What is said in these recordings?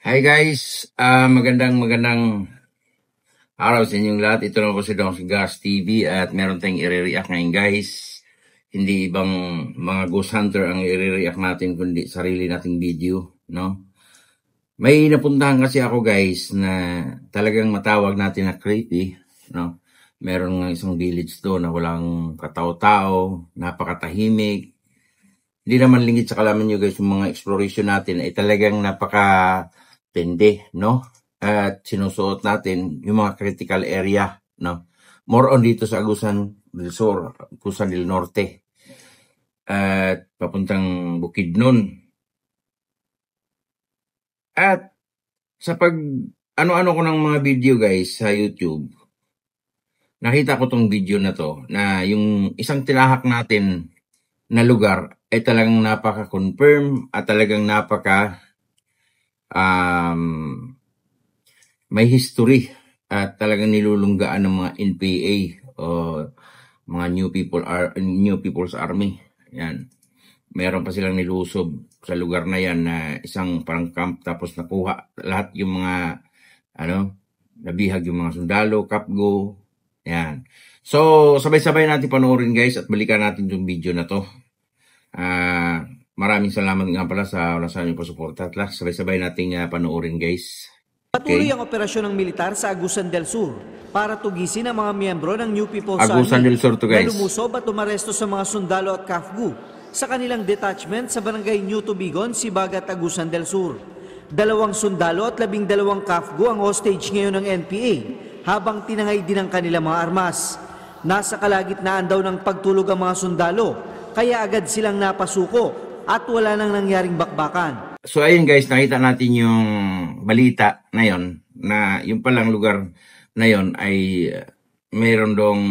Hi guys, magandang araw sa inyong lahat. Ito na po si Dong Gas TV at meron tayong i-react ngayon guys. Hindi ibang mga ghost hunter ang i-react natin kundi sarili nating video, no? May napuntahan kasi ako guys na talagang matawag natin na creepy, no? Meron nga isang village doon na walang katao-tao, napakatahimik. Hindi naman lingid sa kalaman nyo guys, yung mga exploration natin ay talagang napaka-tende, no? At sinusuot natin yung mga critical area, no? More on dito sa Agusan del Sur, Agusan del Norte. At papuntang Bukidnon. At sa pag ano-ano ko ng mga video guys sa YouTube, nakita ko tong video na to, na yung isang tinahak natin na lugar ay talagang napaka-confirm at talagang may history at talagang nilulunggaan ng mga NPA o mga New People's Army. Yan. Meron pa silang nilusob sa lugar na yan na isang parang camp, tapos nakuha lahat yung mga nabihag yung mga sundalo, kapgo. Yan. So, sabay-sabay natin panoorin guys at balikan natin yung video na to. Maraming salamat nga pala sa wala sa inyong pasuporta. At sabay-sabay natin panoorin guys. Patuloy ang operasyon ng militar sa Agusan del Sur para tugisin ang mga miyembro ng New People's Agusan Army del Sur to guys. na lumusob at umaresto sa mga sundalo at kafgu sa kanilang detachment sa barangay New Tubigon, Sibagat, Agusan del Sur. 2 sundalo at 12 kafgu ang hostage ngayon ng NPA habang tinangay din ang kanilang mga armas. Nasa kalagitnaan daw ng pagtulog ang mga sundalo, kaya agad silang napasuko at wala nang nangyaring bakbakan. So ayun guys, nakita natin yung balita na yon, na yung palang lugar na yon ay mayroon dong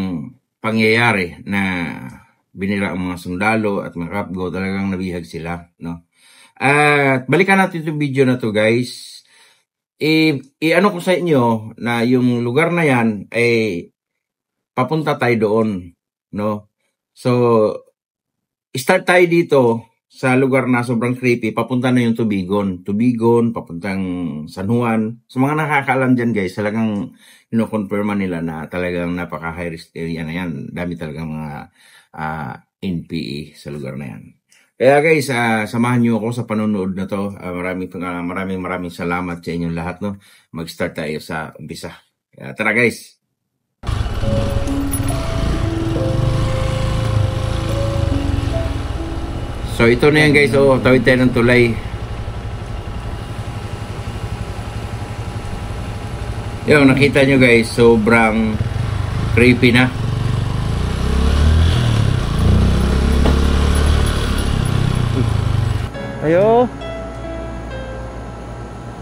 pangyayari na binira ang mga sundalo at mga kapgo, talagang nabihag sila, no? At balikan natin yung video na to guys. Ano ko sa inyo na yung lugar na yan ay papunta tayo doon, no? So start tayo dito sa lugar na sobrang creepy, papunta na yung Tubigon, papuntang San Juan. Sa mga nakakaalam dyan guys, talagang kinukonfirma nila na talagang napaka-high risk area na yan. Dami talagang mga NPA sa lugar na yan. Kaya guys, samahan nyo ako sa panonood na to. Maraming salamat sa inyong lahat, no? Mag-start tayo sa umpisa. Kaya tara guys! So ito na yan guys, tawid tayo ng tulay. Yung nakita nyo guys, sobrang creepy na. Ayo.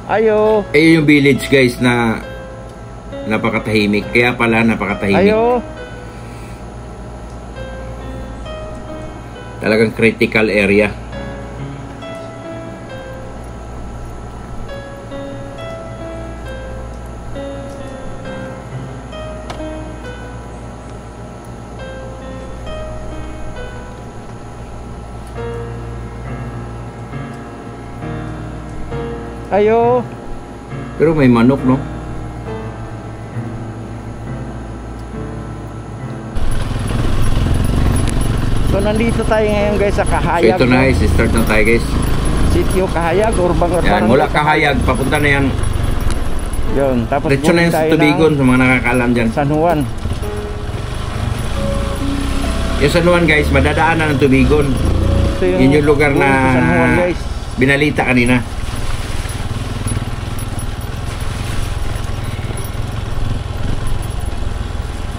Ayun yung village guys na napakatahimik. Kaya pala napakatahimik. Ayo. Talagang critical area. Ayo. Pero may manok, no? So nandito tayo ngayon guys sa So Kahayag. ito na guys, start na tayo guys. Sitio Kahayag, Urbang Yan, mula Kahayag, papunta na yan. Yun, tapos Diretso na yan sa Tubigon, sa mga nakakaalam dyan. San Juan. Yung San Juan guys, madadaanan ng Tubigon. Yun yung lugar na San Juan, guys. Binalita kanina.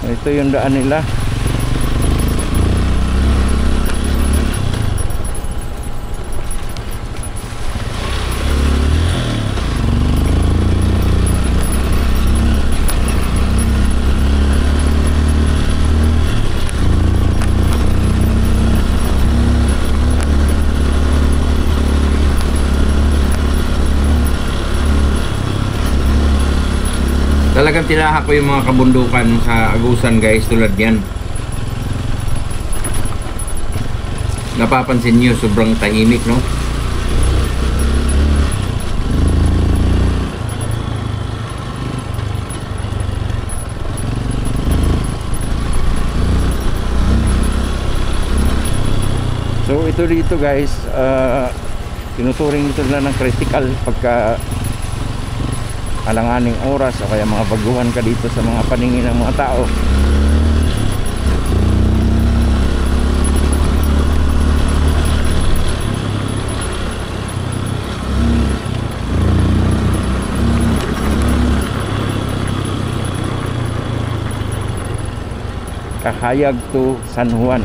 Ito yung daan nila. Talagang tinahak ko yung mga kabundukan sa Agusan guys, tulad yan. Napapansin nyo, sobrang tahimik, no? ito dito guys, tinuturing ito nila ng critical pagka alanganing oras o kaya mga baguhan ka dito sa mga paningin ng mga tao. Kahayag to San Juan.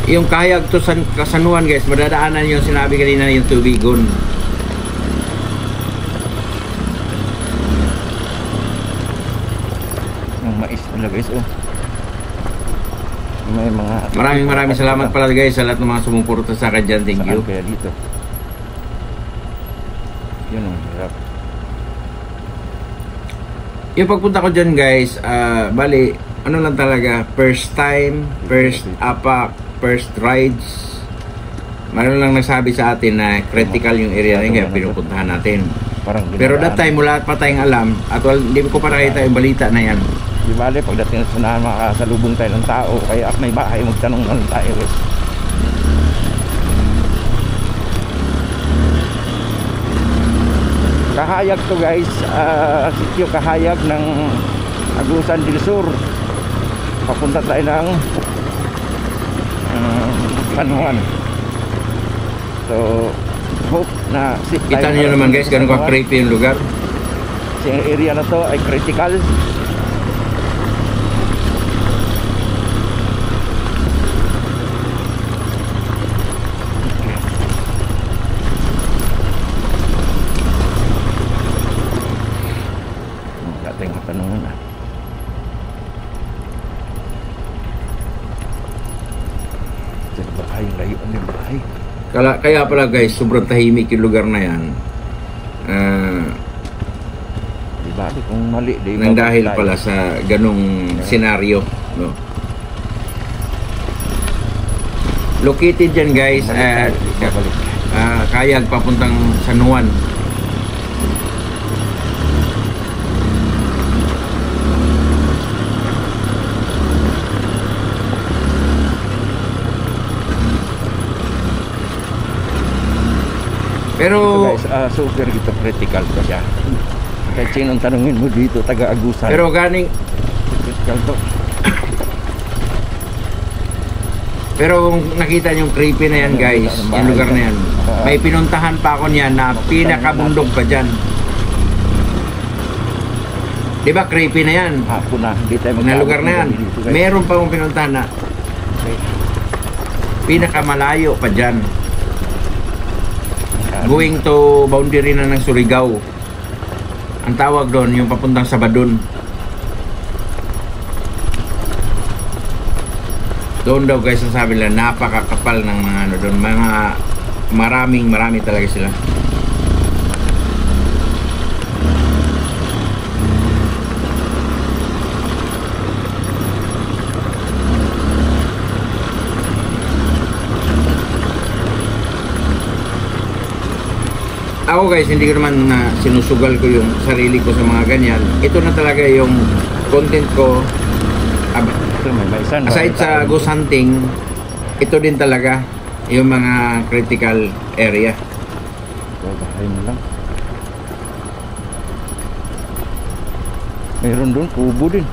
Yung Kahayag to San Juan guys, madadaanan yung sinabi kanina yung Tubigon. Yung mais nila guys, oh. May mga Maraming salamat pala guys sa lahat ng mga sumuporta sa akin dyan. Thank you. Saan kaya dito? Yun ang hirap. Yung pagpunta ko dyan guys, bali, ano lang talaga, first time, first apak, first rides. Mayroon lang nagsabi sa atin na critical yung area na yun, kaya pinupuntahan natin. Pero that time, wala pa tayong alam, at hindi ko pa nakita yung balita na yan. Di bale, pagdating sa unahan, makakasalubong tayo ng tao, kaya may bahay, magtanong na lang tayo. Kahayag to guys, sitio Kahayag ng Agusan del Sur. Papunta tayo ng San Juan. So hope na safe tayo. Kita niyo naman guys, ganun ka-creepy yung lugar. Kasi yung area na to ay critical. Kaya pala guys, sobrang tahimik yung lugar na yan. Diba, kung mali, nang dahil pala sa ganong senaryo, no? Located dyan guys at Kahayag papuntang San Juan. Pero ito guys, super dito critical to siya. Kahit sinong tanungin mo dito, taga-Agusan. Pero ganing critical to. Pero kung nakita niyo yung creepy na yan guys, yung lugar na yan, may pinuntahan pa ako niyan na pinakabundok pa dyan. Diba creepy na yan? Hapon na, hindi tayo na lugar na yan. Meron pa akong pinuntahan na pinakamalayo pa dyan. Going to boundary na ng Surigao. Ang tawag doon, yung papuntang Sabadon. Doon daw guys, ang sabi nila, napakakapal ng mga ano doon. Mga marami talaga sila. Ako guys, hindi ko naman sinusugal ko yung sarili ko sa mga ganyan. Ito na talaga yung content ko. Aside sa ghost hunting, ito din talaga yung mga critical area. Bahay mo lang. Meron doon, kubo din.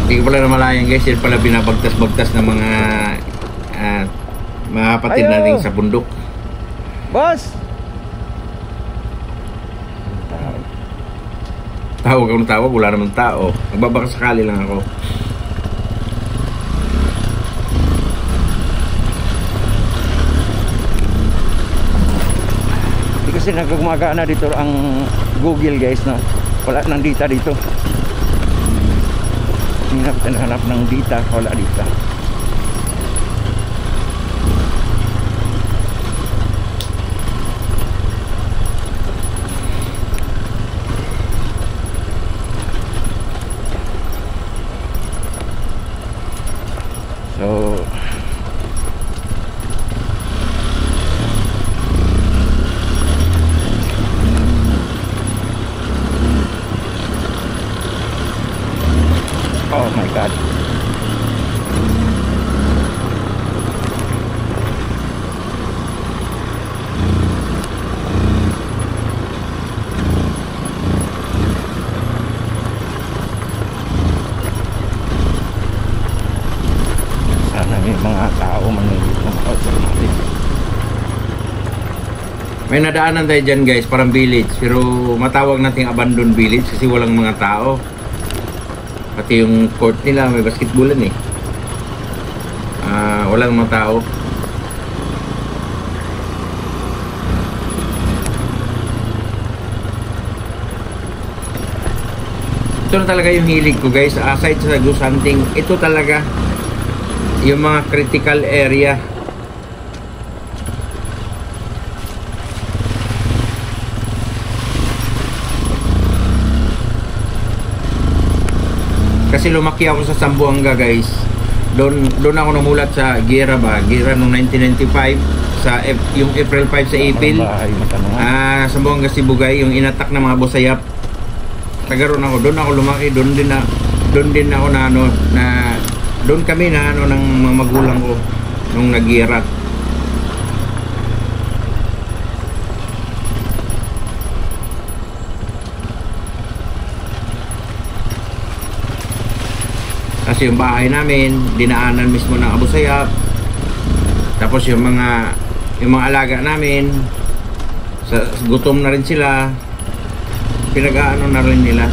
Hindi ko pala namalayan guys, yun pala binabagtas-bagtas ng mga kapatid natin sa bundok. Boss! Tawag ako ng tawag, wala naman tao. Nagbabakasakali lang ako. Hindi kasi nagagumagana dito ang Google guys, no? Wala nang data dito. Hanap ng data, wala data. May nadaanan tayo dyan guys, parang village. Pero matawag nating abandoned village kasi walang mga tao. Pati yung court nila, may basketballan eh. Walang mga tao. Ito na talaga yung hilig ko guys. Aside sa goose hunting, ito talaga yung mga critical area. Kasi lumaki ako sa Zamboanga guys. Doon ako namulat sa Gira noong 1995 sa yung April 5 sa Ipil. Zamboanga Sibugay, yung inatak ng mga Bosayap. Tagaroon ako, doon ako lumaki, doon din ako doon kami na ng mga magulang ko nung Nagira. Kasi yung bahay namin, dinaanan mismo ng Abu Sayyaf. Tapos yung mga alaga namin, gutom na rin sila. Pinag-aano na rin nila.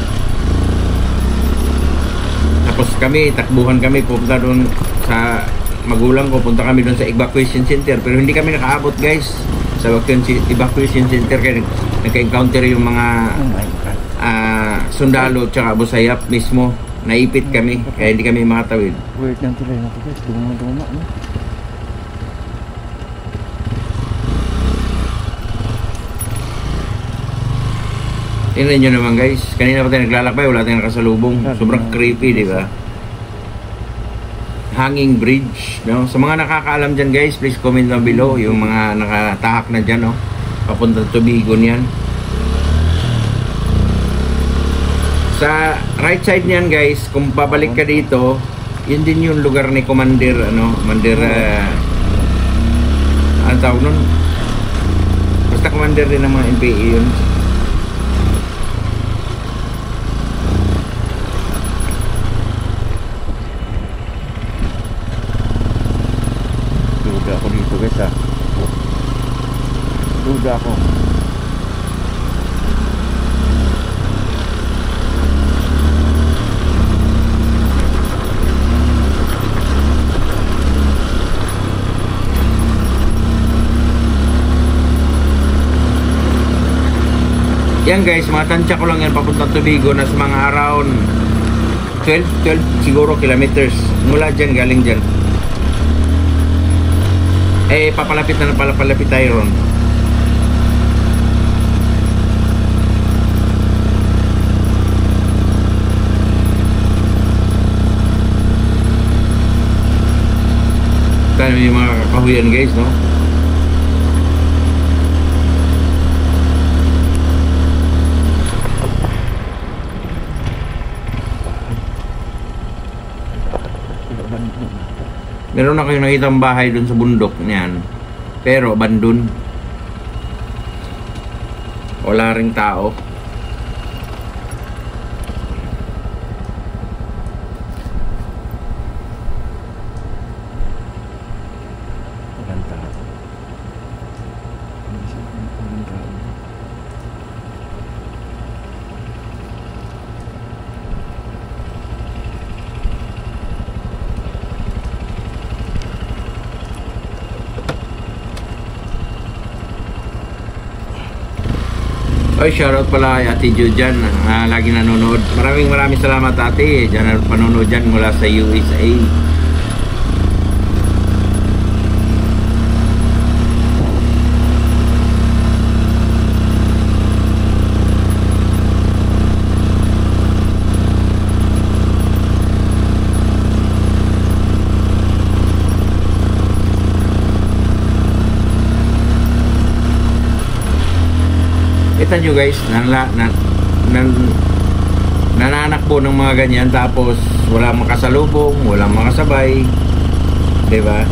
Tapos takbuhan kami, pupunta doon sa magulang ko, punta kami doon sa evacuation center. Pero hindi kami nakaabot guys sa evacuation center kaya nagka-encounter yung mga sundalo tsaka Abu Sayyaf mismo. Naipit kami, kaya hindi kami makatawid. Wait lang tuloy natin guys, dumama no? Tingnan nyo naman guys, kanina pa tayo naglalakbay, wala tayong nakasalubong. Sobrang creepy, di ba? Hanging bridge, no? Sa mga nakakaalam dyan guys, please comment down below. Yung mga nakatahak na dyan, no? Papunta Tubigon yan. Sa right side niyan guys, kung babalik ka dito, yun din yung lugar ni Commander, Commander, ano tawag nun? Basta Commander din ng mga NPA yun. Duda ako dito guys ha. Duda ako. Yan guys, matansya ko lang yan papunta Tubigon na sa mga around 12 siguro kilometers mula dyan, galing dyan. Papalapit tayo ron. Kaya may mga kakahuyan guys, no? Meron na kayo nakitang bahay dun sa bundok niyan, pero abandon. Wala ring tao. Walang tao. Oy, shoutout pala kay Ate Jo dyan, lagi nanonood. Maraming salamat ate, dyan panonood dyan mula sa USA. Kita nyo guys, nananakbo ng mga ganyan tapos wala makasalubong, wala makasabay, diba?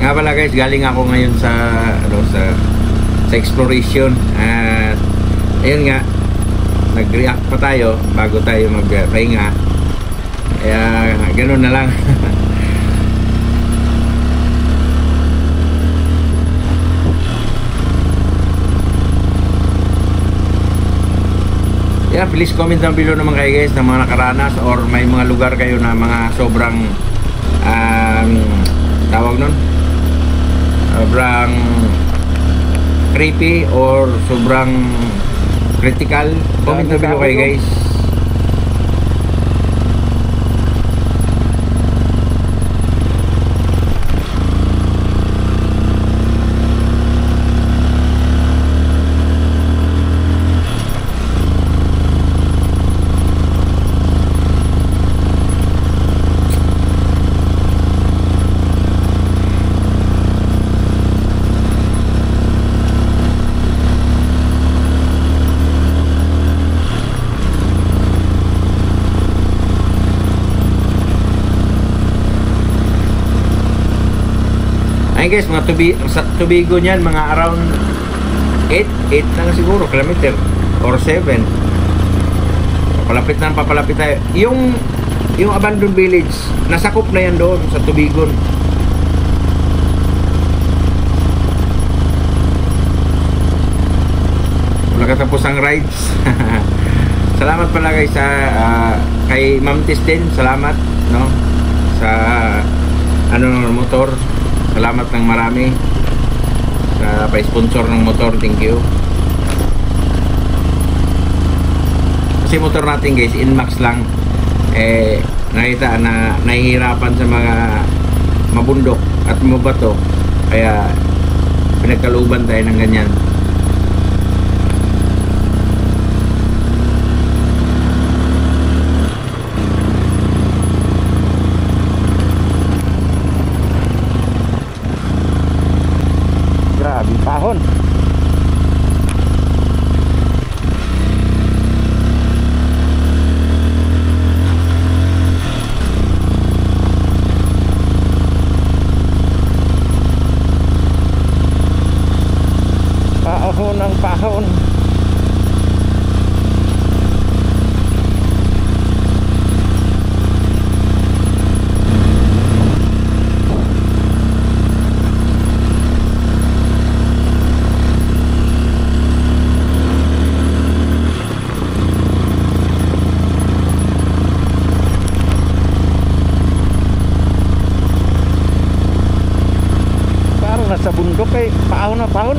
Nga pala guys, galing ako ngayon sa exploration at ayun nga, nag-react pa tayo bago tayo magpahinga. Kaya ganoon na lang. Yeah, please comment down below naman kayo guys ng mga nakaranas or may mga lugar kayo na mga sobrang tawag nun, sobrang creepy or sobrang critical. Comment down below kayo guys. Ayun guys, mga tubigo niyan, mga around 8 na siguro kilometer or 7. Papalapit tayo. Yung abandoned village, nasakop na yan doon sa Tubigon. Wala katapos ang rides. Salamat pala guys sa kay Ma'am Tis din, salamat no sa motor. Salamat ng marami sa pa-sponsor ng motor. Thank you. Kasi motor natin guys, Inmax lang. Nakita na nahihirapan sa mga mabundok at mabato. Kaya pinagkaluban tayo ng ganyan. Pahon. Pahon ang pahon. Sa bundok pahon na pahon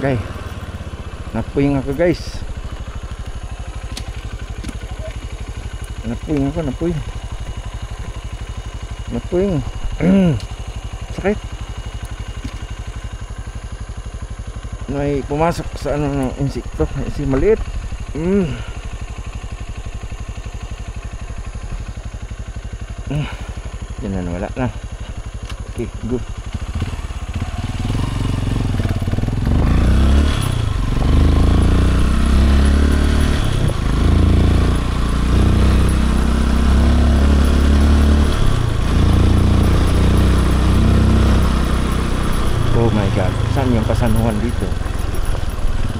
Okay, napuying ako guys. Napuying. Sakit. May pumasok sa ng insekto, si maliit. Yan na, wala na. Okay, good. Oh my God, saan yung pasanuhan dito?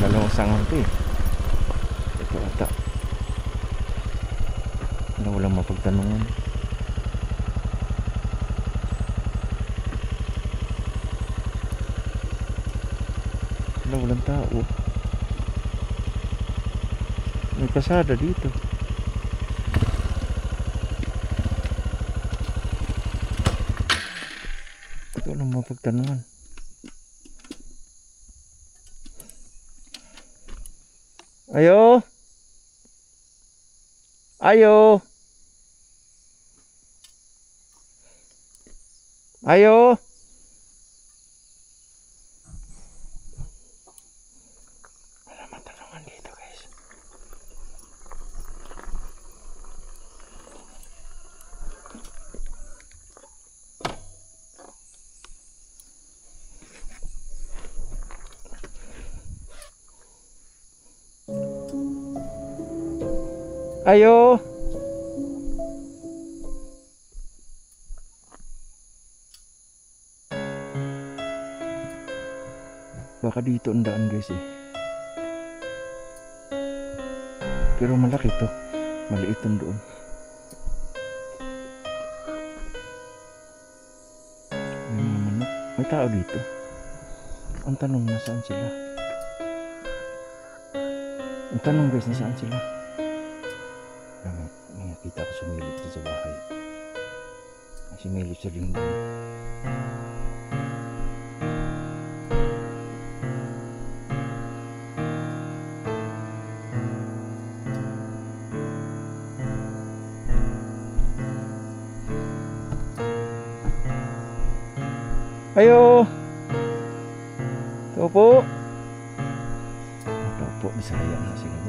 Dalawang sangan ito Ito ata. Walang mapagtanungan. Walang tao. May pasada dito. Ito walang mapagtanungan. Ayo. Ayo. Ayo. Wala matanungan dito, guys. Ayo. Baka dito ang daan guys eh. Pero malaki to. Maliit ang doon. May mga manok. May tao dito. Ang tanong, nasaan sila? Ang tanong guys, nasaan sila? May nakita ko sumilip sa bahay. Sumilip sa dingding. Ayo. Ito po. Ito po, Bisaya na sila.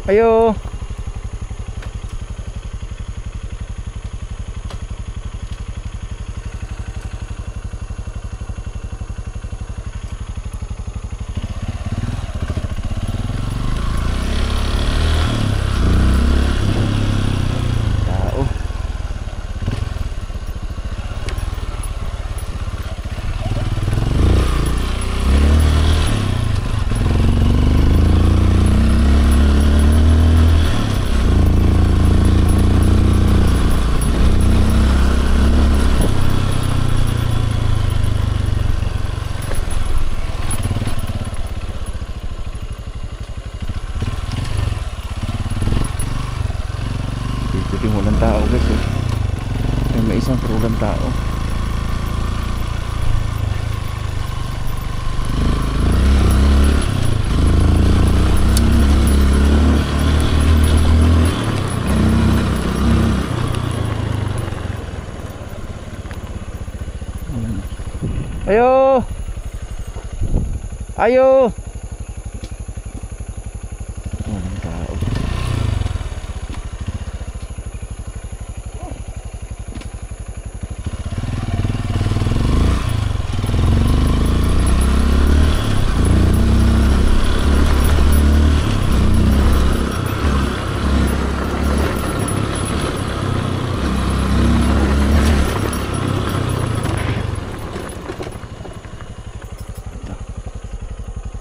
Ayo. Dito walang tao guys eh. May isang pero walang tao. Ayo. Ayo. Walang tao.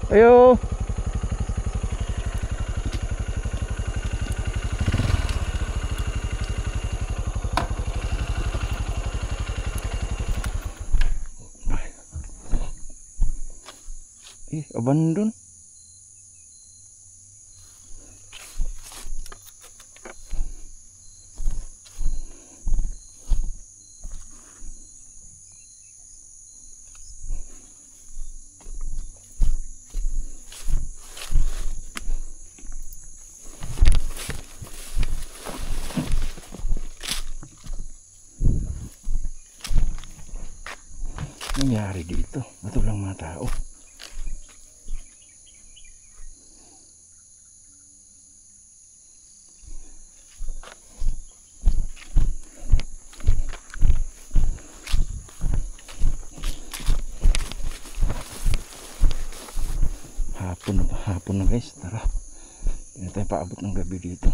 Ayo. Abandon. Nangyari dito, matulang mga tao. Hapon na guys, tara. Hindi na tayo paabot ng gabi dito.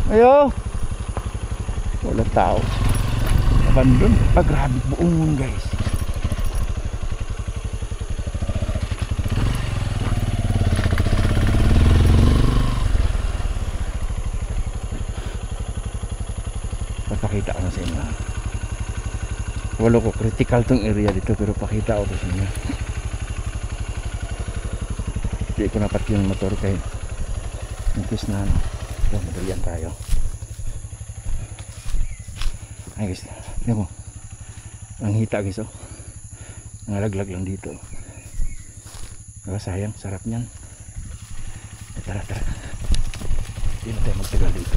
Ayo. Wala tao. Abandon. Grabe buong guys. Papakita ko sa inyo. Wala ko critical tong area dito pero pakita ko sa inyo. Hindi ko napat yung motor kay nagkis na ano. Madalian tayo. Ay guys, tignan mo ang hita guys oh. Nalaglag lang dito. Sayang, sarap niyan. Tara. Hindi na tayo magtagal dito.